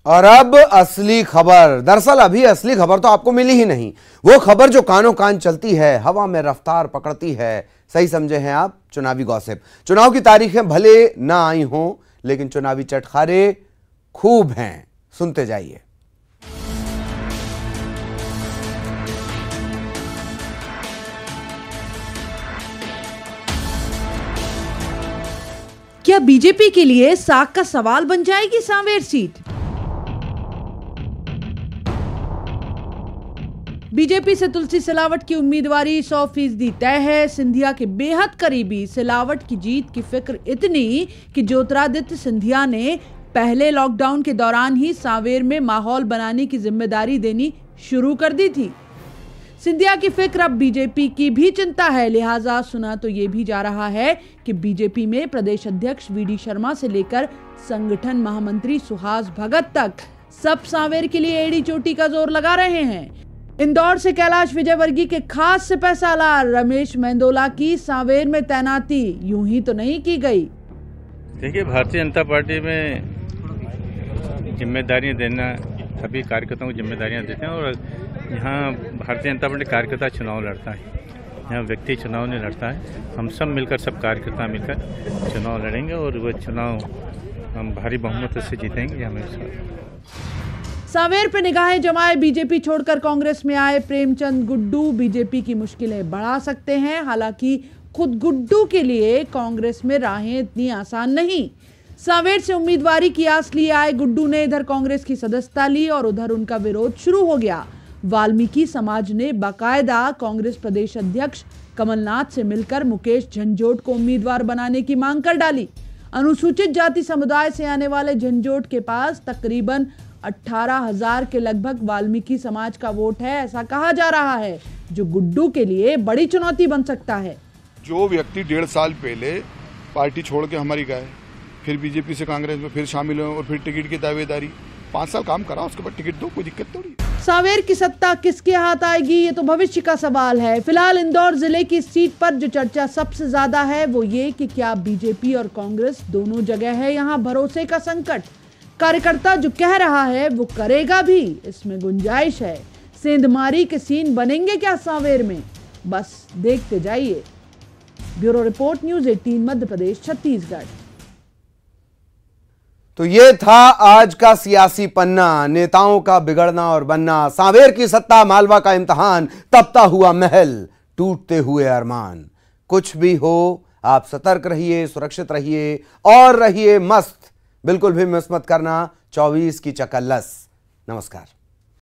और अब असली खबर। दरअसल अभी असली खबर तो आपको मिली ही नहीं। वो खबर जो कानों कान चलती है, हवा में रफ्तार पकड़ती है। सही समझे हैं आप? चुनावी गॉसिप। चुनाव की तारीखें भले ना आई हों, लेकिन चुनावी चटखारे खूब हैं। सुनते जाइए। क्या बीजेपी के लिए साख का सवाल बन जाएगी सांवेर सीट? बीजेपी से तुलसी सिलावट की उम्मीदवारी 100% तय है। सिंधिया के बेहद करीबी सिलावट की जीत की फिक्र इतनी कि ज्योतिरादित्य सिंधिया ने पहले लॉकडाउन के दौरान ही सांवेर में माहौल बनाने की जिम्मेदारी देनी शुरू कर दी थी। सिंधिया की फिक्र अब बीजेपी की भी चिंता है। लिहाजा सुना तो ये भी जा रहा है कि बीजेपी में प्रदेश अध्यक्ष वीडी शर्मा से लेकर संगठन महामंत्री सुहास भगत तक सब सांवेर के लिए एड़ी चोटी का जोर लगा रहे हैं। इंदौर से कैलाश विजयवर्गीय के खास सिपह सालार रमेश मेंदोला की सांवेर में तैनाती यूं ही तो नहीं की गई। देखिए, भारतीय जनता पार्टी में जिम्मेदारियां देना, सभी कार्यकर्ताओं को जिम्मेदारियां देते हैं। और यहाँ भारतीय जनता पार्टी कार्यकर्ता चुनाव लड़ता है, यहाँ व्यक्ति चुनाव नहीं लड़ता है। हम सब मिलकर, सब कार्यकर्ता मिलकर चुनाव लड़ेंगे और वह चुनाव हम भारी बहुमत से जीतेंगे हमेशा। सांवेर पे निगाहें जमाए बीजेपी छोड़कर कांग्रेस में आए प्रेमचंद गुड्डू बीजेपी की मुश्किलें बढ़ा सकते हैं। हालांकि खुद गुड्डू के लिए कांग्रेस में राहें इतनी आसान नहीं। सांवेर से उम्मीदवारी की आस लिए आए गुड्डू ने इधर कांग्रेस की सदस्यता ली और उधर उनका विरोध शुरू हो गया। वाल्मीकि समाज ने बाकायदा कांग्रेस प्रदेश अध्यक्ष कमलनाथ से मिलकर मुकेश झंझोट को उम्मीदवार बनाने की मांग कर डाली। अनुसूचित जाति समुदाय से आने वाले झंझोट के पास तकरीबन 18,000 के लगभग वाल्मीकि समाज का वोट है, ऐसा कहा जा रहा है, जो गुड्डू के लिए बड़ी चुनौती बन सकता है। जो व्यक्ति 1.5 साल पहले पार्टी छोड़ के हमारी गए, फिर बीजेपी से कांग्रेस में फिर शामिल हुए और फिर टिकट की दावेदारी, 5 साल काम करा, उसके बाद टिकट दो, कोई दिक्कत थोड़ी। सांवेर की सत्ता किसके हाथ आएगी, ये तो भविष्य का सवाल है। फिलहाल इंदौर जिले की सीट पर जो चर्चा सबसे ज्यादा है वो ये कि क्या बीजेपी और कांग्रेस दोनों जगह है यहाँ भरोसे का संकट। कार्यकर्ता जो कह रहा है वो करेगा भी, इसमें गुंजाइश है। सेंधमारी के सीन बनेंगे क्या सांवेर में, बस देखते जाइए। Bureau report, news 18 Madhya Pradesh Chhattisgarh. तो ये था आज का सियासी पन्ना, नेताओं का बिगड़ना और बनना। सांवेर की सत्ता मालवा का इम्तिहान, तपता हुआ महल, टूटते हुए अरमान। कुछ भी हो, आप सतर्क रहिए, सुरक्षित रहिए और रहिए मस्त। बिल्कुल भी मिस मत करना 24 की चकल्लस। नमस्कार।